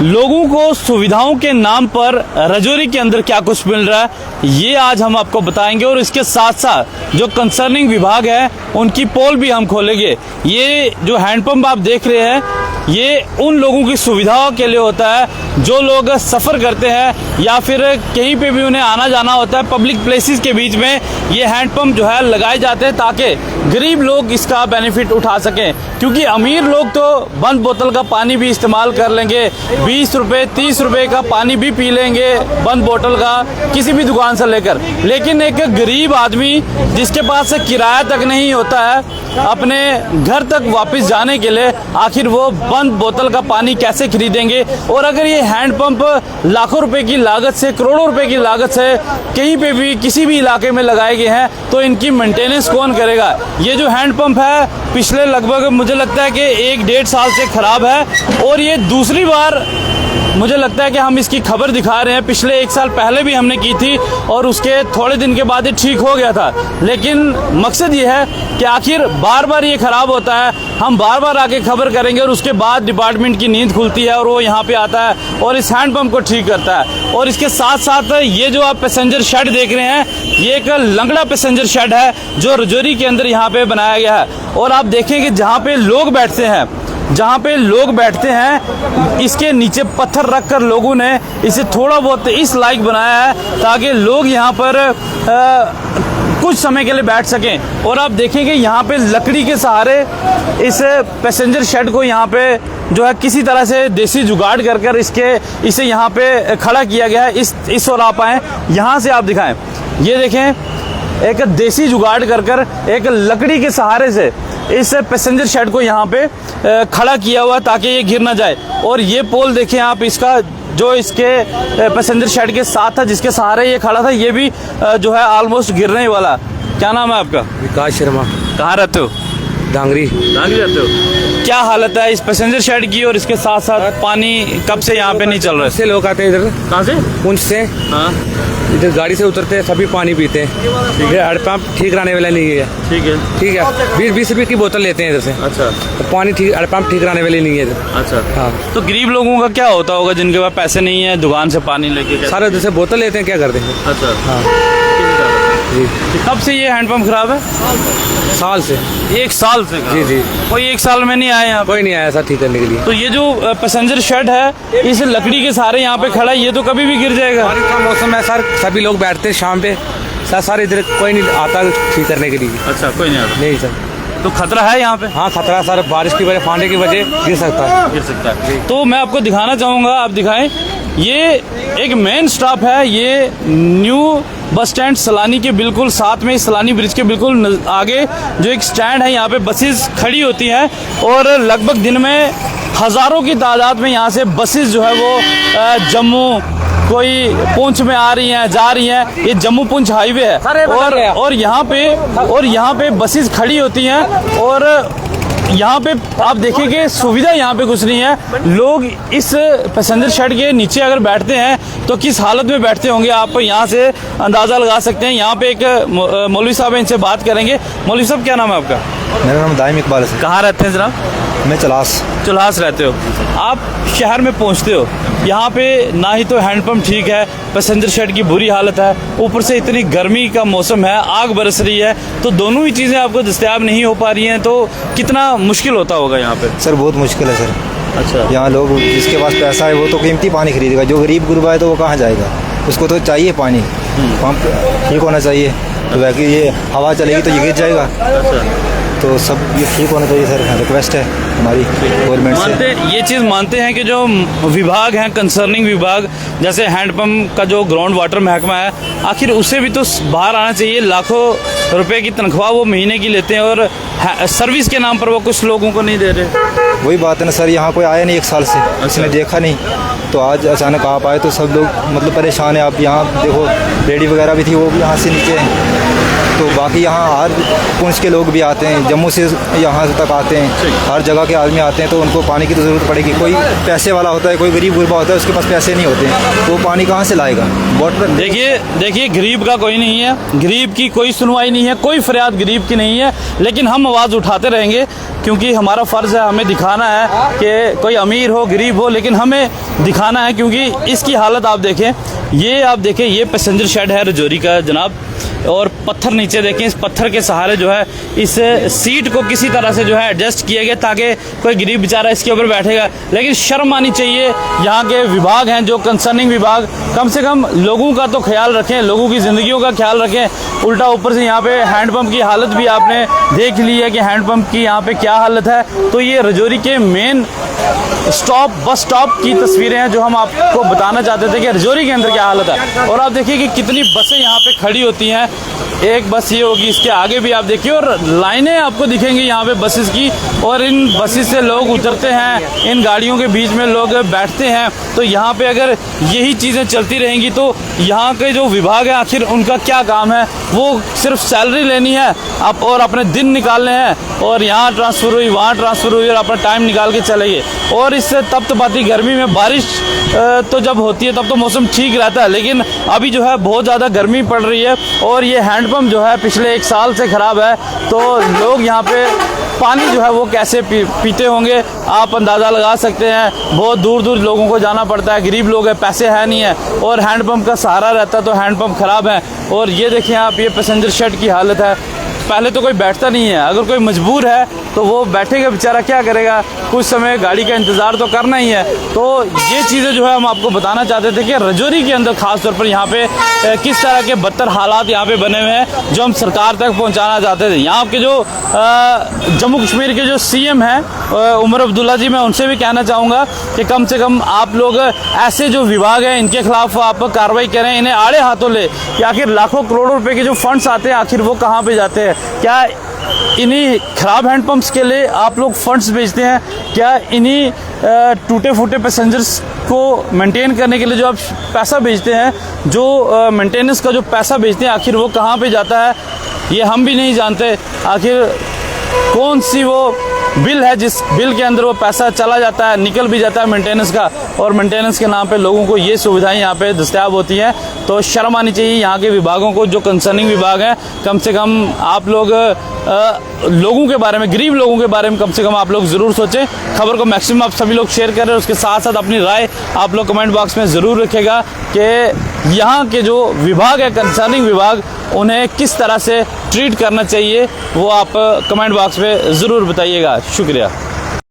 लोगों को सुविधाओं के नाम पर राजौरी के अंदर क्या कुछ मिल रहा है ये आज हम आपको बताएंगे, और इसके साथ साथ जो कंसर्निंग विभाग है उनकी पोल भी हम खोलेंगे। ये जो हैंडपंप आप देख रहे हैं ये उन लोगों की सुविधाओं के लिए होता है जो लोग सफ़र करते हैं या फिर कहीं पे भी उन्हें आना जाना होता है। पब्लिक प्लेसेस के बीच में ये हैंडपंप जो है लगाए जाते हैं ताकि गरीब लोग इसका बेनिफिट उठा सकें, क्योंकि अमीर लोग तो बंद बोतल का पानी भी इस्तेमाल कर लेंगे, 20 रुपये 30 रुपये का पानी भी पी लेंगे बंद बोतल का किसी भी दुकान से लेकर। लेकिन एक गरीब आदमी जिसके पास किराया तक नहीं होता है अपने घर तक वापस जाने के लिए, आखिर वो बंद बोतल का पानी कैसे खरीदेंगे? और अगर ये हैंडपंप लाखों रुपए की लागत से, करोड़ों रुपए की लागत से कहीं पे भी किसी भी इलाके में लगाए गए हैं तो इनकी मेंटेनेंस कौन करेगा? ये जो हैंडपंप है पिछले लगभग मुझे लगता है कि 1-1.5 साल से खराब है, और ये दूसरी बार मुझे लगता है कि हम इसकी खबर दिखा रहे हैं। पिछले 1 साल पहले भी हमने की थी और उसके थोड़े दिन के बाद ये ठीक हो गया था। लेकिन मकसद ये है कि आखिर बार बार ये ख़राब होता है, हम बार बार आके खबर करेंगे और उसके बाद डिपार्टमेंट की नींद खुलती है और वो यहाँ पे आता है और इस हैंडपंप को ठीक करता है। और इसके साथ साथ ये जो आप पैसेंजर शेड देख रहे हैं ये एक लंगड़ा पैसेंजर शेड है जो राजौरी के अंदर यहाँ पे बनाया गया है। और आप देखें कि जहाँ पे लोग बैठते हैं इसके नीचे पत्थर रखकर लोगों ने इसे थोड़ा बहुत इस लायक बनाया है ताकि लोग यहाँ पर कुछ समय के लिए बैठ सकें। और आप देखेंगे यहाँ पे लकड़ी के सहारे इस पैसेंजर शेड को यहाँ पे जो है किसी तरह से देसी जुगाड़ कर इसे यहाँ पे खड़ा किया गया है। इस ओर आप आएँ, यहाँ से आप दिखाएं, ये देखें एक देसी जुगाड़ कर एक लकड़ी के सहारे से इस पैसेंजर शेड को यहाँ पे खड़ा किया हुआ ताकि ये गिर ना जाए। और ये पोल देखें आप, इसका जो इसके पैसेंजर शेड के साथ था जिसके सहारे ये खड़ा था ये भी जो है ऑलमोस्ट गिरने वाला। क्या नाम है आपका? विकास शर्मा। कहाँ रहते हो? डांगरी रहते हो। क्या हालत है इस पैसेंजर शेड की? और इसके साथ साथ पानी कब से यहाँ पे नहीं चल रहा है? से लोग आते हैं इधर। कहाँ से? पुंछ से। हाँ, इधर गाड़ी से उतरते हैं, सभी पानी पीते हैं। हैंडपंप ठीक कराने वाला नहीं है। ठीक है। 20 रुपये की बोतल लेते हैं इधर से। अच्छा। तो पानी ठीक, हैंडपंप ठीक कराने वाले नहीं है इधर। अच्छा। हाँ। तो गरीब लोगों का क्या होता होगा जिनके पास पैसे नहीं है दुकान से पानी लेके? सारे इधर से बोतल लेते हैं, क्या करते हैं। अच्छा। हाँ जी। कब से ये हैंडपंप खराब है? साल से। 1 साल से? जी जी। कोई 1 साल में नहीं आया यहाँ? कोई नहीं आया ऐसा ठीक करने के लिए। तो ये जो पैसेंजर शेड है इस लकड़ी के सहारे यहाँ पे खड़ा है, ये तो कभी भी गिर जाएगा। बारिश का मौसम है सर, सभी लोग बैठते हैं शाम पे सर, सारे इधर कोई नहीं आता ठीक करने के लिए। अच्छा, कोई नहीं आता? नहीं सर। तो खतरा है यहाँ पे? हाँ खतरा सर, बारिश की वजह, फांडे की वजह गिर सकता है। तो मैं आपको दिखाना चाहूँगा, आप दिखाएं, ये एक मेन स्टॉप है, ये न्यू बस स्टैंड सलानी के बिल्कुल साथ में, सलानी ब्रिज के बिल्कुल आगे जो एक स्टैंड है यहाँ पे बसेस खड़ी होती हैं और लगभग दिन में हज़ारों की तादाद में यहाँ से बसेस जो है वो जम्मू, कोई पुंछ में आ रही हैं, जा रही हैं। ये जम्मू पुंछ हाईवे है और यहाँ पे बसेस खड़ी होती हैं और यहाँ पे आप देखेंगे सुविधा यहाँ पे कुछ नहीं है। लोग इस पैसेंजर शेड के नीचे अगर बैठते हैं तो किस हालत में बैठते होंगे आप यहाँ से अंदाज़ा लगा सकते हैं। यहाँ पे एक मौलवी साहब है, इनसे बात करेंगे। मौलवी साहब क्या नाम है आपका? मेरा नाम दाइम इकबाल है। कहाँ रहते हैं जनाब? मैं चुल्हास रहते हो। आप शहर में पहुँचते हो, यहाँ पे ना ही तो हैंडपंप ठीक है, पैसेंजर शेड की बुरी हालत है, ऊपर से इतनी गर्मी का मौसम है, आग बरस रही है, तो दोनों ही चीज़ें आपको दस्तयाब नहीं हो पा रही हैं, तो कितना मुश्किल होता होगा यहाँ पे? सर बहुत मुश्किल है सर। अच्छा। यहाँ लोग जिसके पास पैसा है वो तो कीमती पानी खरीदेगा, जो गरीब गुरबा है तो वो कहाँ जाएगा? उसको तो चाहिए पानी, पंप ठीक होना चाहिए। तो बाकी ये हवा चलेगी तो ये गिर जाएगा। अच्छा। तो सब ये ठीक होना चाहिए सर, रिक्वेस्ट है हमारी गवर्नमेंट से। ये चीज़ मानते हैं कि जो विभाग हैं, कंसर्निंग विभाग, जैसे हैंडपंप का जो ग्राउंड वाटर महकमा है, आखिर उसे भी तो बाहर आना चाहिए। लाखों रुपए की तनख्वाह वो महीने की लेते हैं और सर्विस के नाम पर वो कुछ लोगों को नहीं दे रहे। वही बात है ना सर, यहाँ कोई आया नहीं 1 साल से, इसने देखा नहीं, तो आज अचानक आप आए तो सब लोग मतलब परेशान है। आप यहाँ देखो लेडी वगैरह भी थी, वो भी यहाँ से नीचे हैं, तो तो बाकी यहाँ हर पुंछ के लोग भी आते हैं, जम्मू से यहाँ तक आते हैं, हर जगह के आदमी आते हैं, तो उनको पानी की तो ज़रूरत पड़ेगी। कोई पैसे वाला होता है, कोई गरीब गुरबा होता है, उसके पास पैसे नहीं होते हैं, तो वो पानी कहाँ से लाएगा? वाटर देखिए गरीब का कोई नहीं है, गरीब की कोई सुनवाई नहीं है, कोई फरियाद गरीब की नहीं है, लेकिन हम आवाज़ उठाते रहेंगे क्योंकि हमारा फ़र्ज़ है, हमें दिखाना है कि कोई अमीर हो गरीब हो, लेकिन हमें दिखाना है क्योंकि इसकी हालत आप देखें, ये पैसेंजर शेड है रजौरी का जनाब, और पत्थर नीचे देखें, इस पत्थर के सहारे जो है इस सीट को किसी तरह से जो है एडजस्ट किया गया ताकि कोई गरीब बेचारा इसके ऊपर बैठेगा। लेकिन शर्म आनी चाहिए, यहाँ के विभाग हैं जो कंसर्निंग विभाग, कम से कम लोगों का तो ख्याल रखें, लोगों की ज़िंदगियों का ख्याल रखें। उल्टा ऊपर से यहाँ पे हैंडपम्प की हालत भी आपने देख ली है कि हैंडपम्प की यहाँ पे क्या हालत है। तो ये रजौरी के मेन बस स्टॉप की तस्वीरें हैं जो हम आपको बताना चाहते थे कि रजौरी के अंदर क्या हालत है। और आप देखिए कि कितनी बसें यहाँ पे खड़ी होती हैं, एक बस ये होगी, इसके आगे भी आप देखिए, और लाइनें आपको दिखेंगी यहाँ पे बसेस की, और इन बसेस से लोग उतरते हैं, इन गाड़ियों के बीच में लोग बैठते हैं। तो यहाँ पे अगर यही चीज़ें चलती रहेंगी तो यहाँ के जो विभाग है आखिर उनका क्या काम है? वो सिर्फ सैलरी लेनी है आप और अपने दिन निकालने हैं, और यहाँ ट्रांसफ़र हुई, वहाँ ट्रांसफ़र हुई, और अपना टाइम निकाल के चले गए। और इससे तपतपाती गर्मी में बारिश तो जब होती है तब तो मौसम ठीक रहता है, लेकिन अभी जो है बहुत ज़्यादा गर्मी पड़ रही है, और ये हैंडपम्प जो है पिछले 1 साल से ख़राब है। तो लोग यहाँ पे पानी जो है वो कैसे पीते होंगे आप अंदाज़ा लगा सकते हैं। बहुत दूर दूर लोगों को जाना पड़ता है, गरीब लोग हैं, पैसे है नहीं है, और हैंडपम्प का सहारा रहता है तो हैंडपम्प ख़राब है। और ये देखें आप, ये पैसेंजर शेड की हालत है। पहले तो कोई बैठता नहीं है, अगर कोई मजबूर है तो वो बैठेगा बेचारा, क्या करेगा, कुछ समय गाड़ी का इंतज़ार तो करना ही है। तो ये चीज़ें जो है हम आपको बताना चाहते थे कि रजौरी के अंदर ख़ास तौर पर यहाँ पे किस तरह के बदतर हालात यहाँ पे बने हुए हैं जो हम सरकार तक पहुँचाना चाहते थे। यहाँ के जो जम्मू कश्मीर के जो CM हैं उमर अब्दुल्ला जी, मैं उनसे भी कहना चाहूँगा कि कम से कम आप लोग ऐसे जो विभाग हैं इनके खिलाफ आप कार्रवाई करें, इन्हें आड़े हाथों ले कि आखिर लाखों करोड़ों रुपए के जो फंड्स आते हैं आखिर वो कहाँ पे जाते हैं? क्या इन्हीं ख़राब हैंडपम्प्स के लिए आप लोग फंड्स भेजते हैं? क्या इन्हीं टूटे फूटे पैसेंजर्स को मेंटेन करने के लिए जो आप पैसा भेजते हैं, जो मेंटेनेंस का जो पैसा भेजते हैं, आखिर वो कहाँ पे जाता है? ये हम भी नहीं जानते। आखिर कौन सी वो बिल है जिस बिल के अंदर वो पैसा चला जाता है, निकल भी जाता है मेंटेनेंस का, और मेंटेनेंस के नाम पे लोगों को ये सुविधाएं यहाँ पे दस्तयाब होती हैं। तो शर्म आनी चाहिए यहाँ के विभागों को, जो कंसर्निंग विभाग हैं। कम से कम आप लोग लोगों के बारे में, गरीब लोगों के बारे में कम से कम आप लोग ज़रूर सोचें। खबर को मैक्सिमम आप सभी लोग शेयर करें, उसके साथ साथ अपनी राय आप लोग कमेंट बॉक्स में ज़रूर रखेगा कि यहाँ के जो विभाग है, कंसर्निंग विभाग, उन्हें किस तरह से ट्रीट करना चाहिए, वो आप कमेंट बॉक्स में ज़रूर बताइएगा। शुक्रिया।